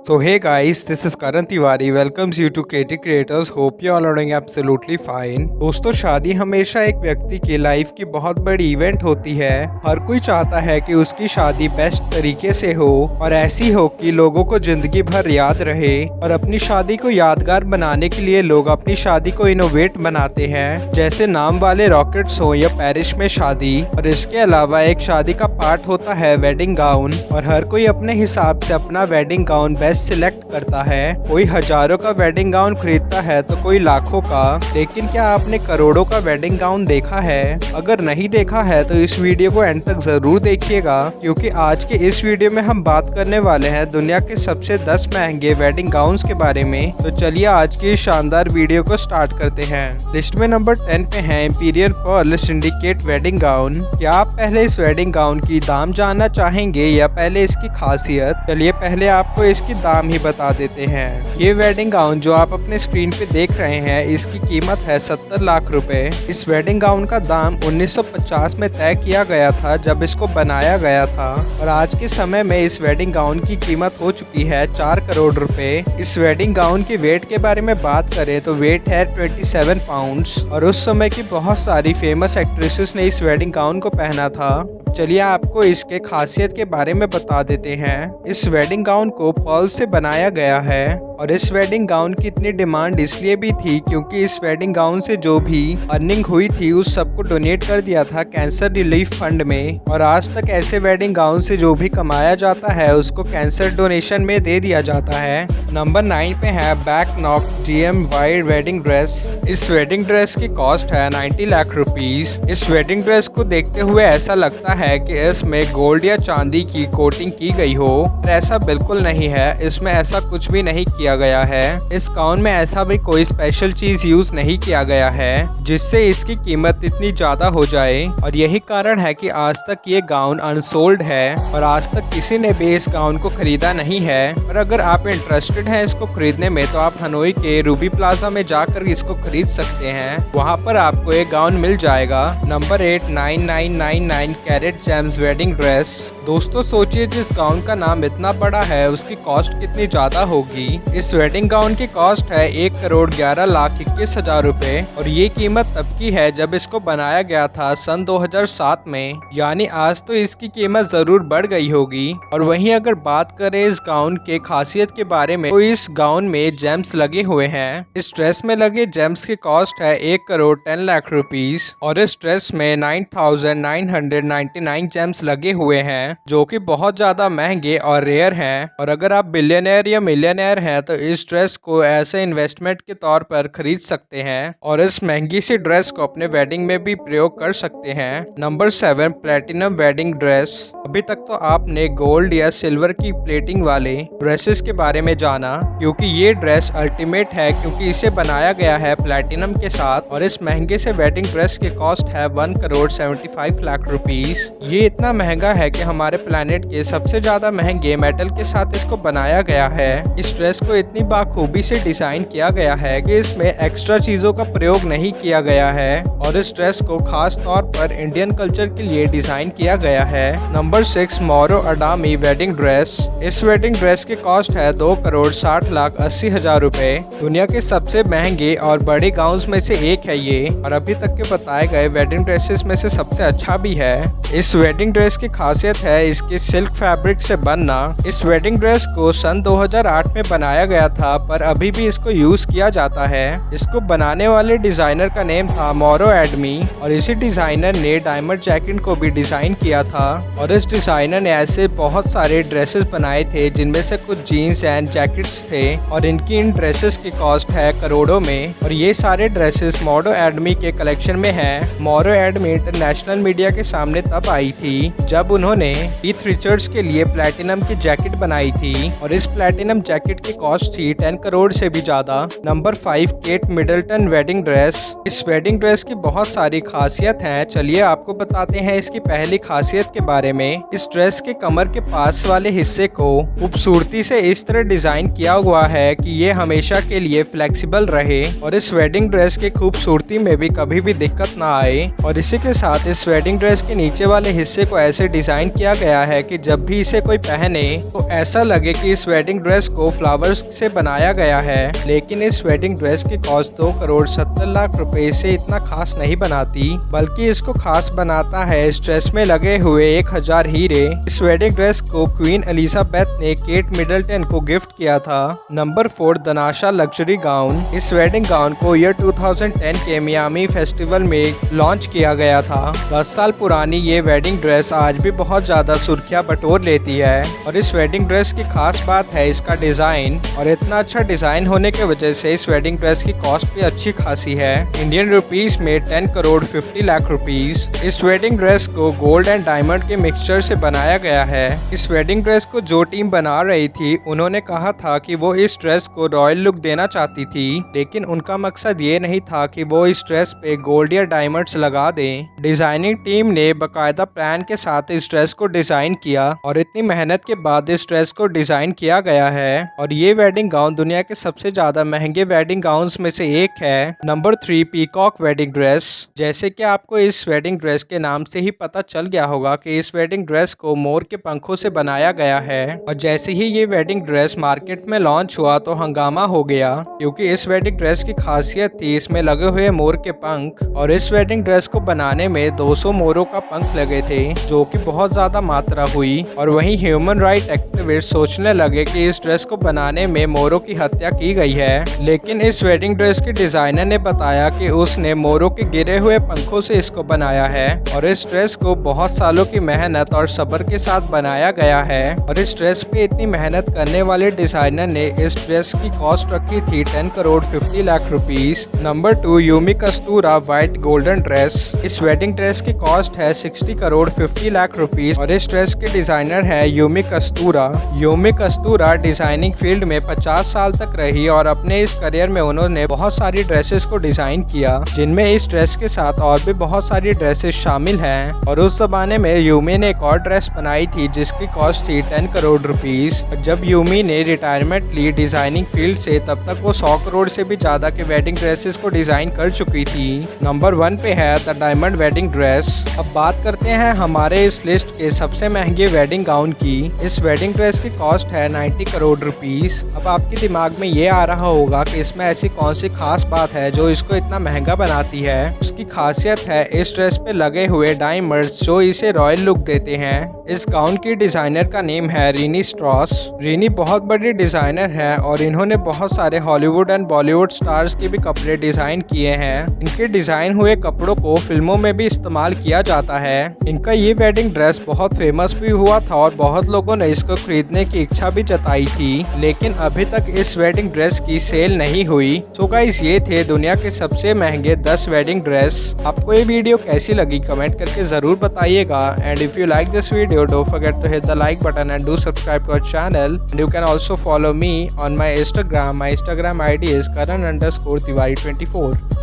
So hey guys, this is Karan Tiwari welcomes you to KT Creators. Hope you all are doing absolutely fine. दोस्तों, शादी हमेशा एक व्यक्ति की life की बहुत बड़ी इवेंट होती है। हर कोई चाहता है कि उसकी शादी बेस्ट तरीके से हो और ऐसी हो कि लोगों को जिंदगी भर याद रहे। और अपनी शादी को यादगार बनाने के लिए लोग अपनी शादी को इनोवेट बनाते हैं, जैसे नाम वाले रॉकेट्स हो या पेरिस में शादी। और इसके अलावा एक शादी का पार्ट होता है वेडिंग गाउन, और हर कोई अपने हिसाब से अपना वेडिंग गाउन बेस्ट सिलेक्ट करता है। कोई हजारों का वेडिंग गाउन खरीदता है तो कोई लाखों का। लेकिन क्या आपने करोड़ों का वेडिंग गाउन देखा है? अगर नहीं देखा है तो इस वीडियो को एंड तक जरूर देखिएगा, क्योंकि आज के इस वीडियो में हम बात करने वाले हैं दुनिया के सबसे 10 महंगे वेडिंग गाउन्स के बारे में। तो चलिए आज की इस शानदार वीडियो को स्टार्ट करते हैं। लिस्ट में नंबर 10 पे है imperial pearl syndicate wedding gown. क्या आप पहले इस वेडिंग गाउन की दाम जानना चाहेंगे या पहले इसकी खासियत? चलिए पहले आपको इसकी दाम ही बता देते हैं। ये वेडिंग गाउन जो आप अपने स्क्रीन पे देख रहे हैं, इसकी कीमत है 70 लाख रुपए। इस वेडिंग गाउन का दाम 1950 में तय किया गया था, जब इसको बनाया गया था। और आज के समय में इस वेडिंग गाउन की कीमत हो चुकी है 4 करोड़ रुपए। इस वेडिंग गाउन के वेट के बारे में बात करें तो वेट है 27 पाउंड्स। और उस समय की बहुत सारी फेमस एक्ट्रेसेस ने इस वेडिंग गाउन को पहना था। चलिए आपको इसके खासियत के बारे में बता देते हैं। इस वेडिंग गाउन को पर्ल से बनाया गया है, और इस वेडिंग गाउन की इतनी डिमांड इसलिए भी थी क्योंकि इस वेडिंग गाउन से जो भी अर्निंग हुई थी उस सबको डोनेट कर दिया था कैंसर रिलीफ फंड में। और आज तक ऐसे वेडिंग गाउन से जो भी कमाया जाता है उसको कैंसर डोनेशन में दे दिया जाता है। नंबर 9 पे है back knock GM wide wedding dress. इस वेडिंग ड्रेस की कॉस्ट है 90 लाख रुपीज। इस वेडिंग ड्रेस को देखते हुए ऐसा लगता है कि इसमें गोल्ड या चांदी की कोटिंग की गई हो, पर ऐसा बिल्कुल नहीं है। इसमें ऐसा कुछ भी नहीं किया गया है। इस गाउन में ऐसा भी कोई स्पेशल चीज यूज नहीं किया गया है जिससे इसकी कीमत इतनी ज्यादा हो जाए। और यही कारण है कि आज तक ये गाउन अनसोल्ड है और आज तक किसी ने भी इस गाउन को खरीदा नहीं है। और अगर आप इंटरेस्टेड हैं इसको खरीदने में तो आप हनोई के रूबी प्लाजा में जाकर इसको खरीद सकते हैं। वहाँ पर आपको एक गाउन मिल जाएगा। Number 8 9999 carat gems wedding dress. दोस्तों सोचिए, जिस गाउन का नाम इतना बड़ा है उसकी कॉस्ट कितनी ज्यादा होगी। इस वेडिंग गाउन की कॉस्ट है 1 करोड़ 11 लाख 21 हजार रुपए। और ये कीमत तब की है जब इसको बनाया गया था सन 2007 में, यानी आज तो इसकी कीमत जरूर बढ़ गई होगी। और वहीं अगर बात करें इस गाउन के खासियत के बारे में, तो इस गाउन में जेम्स लगे हुए हैं। इस ड्रेस में लगे जेम्स की कॉस्ट है 1 करोड़ 10 लाख रुपीज। और इस ड्रेस में 9999 जेम्स लगे हुए हैं, जो कि बहुत ज्यादा महंगे और रेयर हैं। और अगर आप बिलियनर या मिलियनर हैं तो इस ड्रेस को ऐसे इन्वेस्टमेंट के तौर पर खरीद सकते हैं और इस महंगी सी ड्रेस को अपने वेडिंग में भी प्रयोग कर सकते हैं। Number 7 platinum wedding dress. अभी तक तो आपने गोल्ड या सिल्वर की प्लेटिंग वाले ड्रेसेस के बारे में जाना, क्योंकि ये ड्रेस अल्टीमेट है क्योंकि इसे बनाया गया है प्लेटिनम के साथ। और इस महंगे से वेडिंग ड्रेस की कॉस्ट है 1 करोड़ 75 लाख रुपीज। ये इतना महंगा है कि हमारे प्लेनेट के सबसे ज्यादा महंगे मेटल के साथ इसको बनाया गया है। इस ड्रेस को इतनी बाखूबी से डिजाइन किया गया है कि इसमें एक्स्ट्रा चीजों का प्रयोग नहीं किया गया है। और इस ड्रेस को खास तौर पर इंडियन कल्चर के लिए डिजाइन किया गया है। नंबर 6 मोरो अडामी वेडिंग ड्रेस। इस वेडिंग ड्रेस की कॉस्ट है 2 करोड़ 60 लाख 80 हजार रुपए। दुनिया के सबसे महंगे और बड़े गाउन्स में से एक है ये, और अभी तक के बताए गए वेडिंग ड्रेसेस में से सबसे अच्छा भी है। इस वेडिंग ड्रेस की खासियत है इसके सिल्क फैब्रिक से बनना। इस वेडिंग ड्रेस को सन 2008 में बनाया गया था, पर अभी भी इसको यूज किया जाता है। इसको बनाने वाले डिजाइनर का नेम था मोरो एडमी, और इसी डिजाइनर ने डायमंड जैकेट को भी डिजाइन किया था। और इस डिजाइनर ने ऐसे बहुत सारे ड्रेसेस बनाए थे जिनमें से कुछ जीन्स एंड जैकेट्स थे, और इनकी इन ड्रेसेस की कॉस्ट है करोड़ों में। और ये सारे ड्रेसेस मोरो एडमी के कलेक्शन में है। मोरो एडमी इंटरनेशनल मीडिया के सामने तब आई थी जब उन्होंने कीथ रिचर्ड्स के लिए प्लैटिनम की जैकेट बनाई थी। और इस प्लैटिनम जैकेट की कॉस्ट कॉस्ट थी 10 करोड़ से भी ज्यादा। Number 5 Kate Middleton wedding dress. इस वेडिंग ड्रेस की बहुत सारी खासियत हैं, चलिए आपको बताते हैं इसकी पहली खासियत के बारे में। इस ड्रेस के कमर के पास वाले हिस्से को खूबसूरती से इस तरह डिजाइन किया हुआ है कि ये हमेशा के लिए फ्लेक्सिबल रहे और इस वेडिंग ड्रेस की खूबसूरती में भी कभी भी दिक्कत ना आए। और इसी के साथ इस वेडिंग ड्रेस के नीचे वाले हिस्से को ऐसे डिजाइन किया गया है कि जब भी इसे कोई पहने तो ऐसा लगे कि इस वेडिंग ड्रेस को फ्लावर्स से बनाया गया है। लेकिन इस वेडिंग ड्रेस की कॉस्ट 2 करोड़ 70 लाख रुपए से इतना खास नहीं बनाती, बल्कि इसको खास बनाता है इस ड्रेस में लगे हुए 1000 हीरे। इस वेडिंग ड्रेस को क्वीन एलिजाबेथ ने केट मिडलटन को गिफ्ट किया था। नंबर 4 दनाशा लग्जरी गाउन। इस वेडिंग गाउन को ईयर 2010 के मियामी फेस्टिवल में लॉन्च किया गया था। 10 साल पुरानी ये वेडिंग ड्रेस आज भी बहुत ज्यादा सुर्खियां बटोर लेती है और इस वेडिंग ड्रेस की खास बात है इसका डिजाइन, और इतना अच्छा डिजाइन होने की वजह से इस वेडिंग ड्रेस की कॉस्ट भी अच्छी खासी है, इंडियन रुपीस में 10 करोड़ 50 लाख रुपीस। इस वेडिंग ड्रेस को गोल्ड एंड डायमंड के मिक्सचर से बनाया गया है। इस वेडिंग ड्रेस को जो टीम बना रही थी उन्होंने कहा था कि वो इस ड्रेस को रॉयल लुक देना चाहती थी, लेकिन उनका मकसद ये नहीं था कि वो इस ड्रेस पे गोल्ड या डायमंड्स लगा दें। डिजाइनिंग टीम ने बाकायदा प्लान के साथ इस ड्रेस को डिजाइन किया और इतनी मेहनत के बाद इस ड्रेस को डिजाइन किया गया है। और ये वेडिंग गाउन दुनिया के सबसे ज्यादा महंगे वेडिंग गाउन्स में से एक है। Number 3 peacock wedding dress. जैसे कि आपको इस वेडिंग ड्रेस के नाम से ही पता चल गया होगा कि इस वेडिंग ड्रेस को मोर के पंखों से बनाया गया है, और जैसे ही ये वेडिंग ड्रेस मार्केट में लॉन्च हुआ तो हंगामा हो गया, क्योंकि इस वेडिंग ड्रेस की खासियत थी इसमें लगे हुए मोर के पंख। और इस वेडिंग ड्रेस को बनाने में 200 मोरों का पंख लगे थे, जो कि बहुत ज्यादा मात्रा हुई। और वहीं ह्यूमन राइट एक्टिविस्ट सोचने लगे कि इस ड्रेस को बनाने में मोरों की हत्या की गई है, लेकिन इस वेडिंग ड्रेस के डिजाइनर ने बताया कि उसने मोरों के गिरे हुए पंखों से इसको बनाया है और इस ड्रेस को बहुत सालों की मेहनत और सब्र के साथ बनाया गया है। और इस ड्रेस पे इतनी मेहनत करने वाले डिजाइनर ने इस ड्रेस की कॉस्ट रखी थी 10 crore 50 lakh rupees. Number 2 Yumi Katsura white golden dress. इस वेडिंग ड्रेस की कॉस्ट है 60 करोड़ 50 लाख रुपीस और इस ड्रेस के डिजाइनर है यूमी कस्तूरा। यूमी कस्तूरा डिजाइनिंग फील्ड में 50 साल तक रही और अपने इस करियर में उन्होंने बहुत सारी ड्रेसेस को डिजाइन किया, जिनमें इस ड्रेस के साथ और भी बहुत सारी ड्रेसेस शामिल हैं। और उस जमाने में यूमी ने एक और ड्रेस बनाई थी जिसकी कॉस्ट थी 10 करोड़ रुपीस। जब यूमी ने रिटायरमेंट ली डिजाइनिंग फील्ड से, तब तक वो 100 करोड़ से भी ज्यादा के वेडिंग ड्रेसेस को डिजाइन कर चुकी थी। नंबर 1 पे है द डायमंड वेडिंग ड्रेस। अब बात करते हैं हमारे इस लिस्ट के सबसे महंगे वेडिंग गाउन की। इस वेडिंग ड्रेस की कॉस्ट है 90 करोड़ रुपीस। अब आपके दिमाग में ये आ रहा होगा कि इसमें ऐसी कौन सी खास बात है जो इसको इतना महंगा बनाती है। उसकी खासियत है इस ड्रेस पे लगे हुए डायमंड्स, जो इसे रॉयल लुक देते हैं। इस गाउन की डिजाइनर का नेम है रीनी स्ट्रॉस। रीनी बहुत बड़ी डिजाइनर है और इन्होंने बहुत सारे हॉलीवुड एंड बॉलीवुड स्टार्स के भी कपड़े डिजाइन किए हैं। इनके डिजाइन हुए कपड़ों को फिल्मों में भी इस्तेमाल किया जाता है। इनका ये वेडिंग ड्रेस बहुत फेमस भी हुआ था और बहुत लोगों ने इसको खरीदने की इच्छा भी जताई थी, लेकिन अभी तक इस वेडिंग ड्रेस की सेल नहीं हुई। सो गाइस, ये थे दुनिया के सबसे महंगे 10 वेडिंग ड्रेस। आपको ये वीडियो कैसी लगी कमेंट करके जरूर बताइएगा। And if you like this video, don't forget to hit the like button and do subscribe to our channel. And you can also follow me on my Instagram. My Instagram ID is Karan_Tiwari24.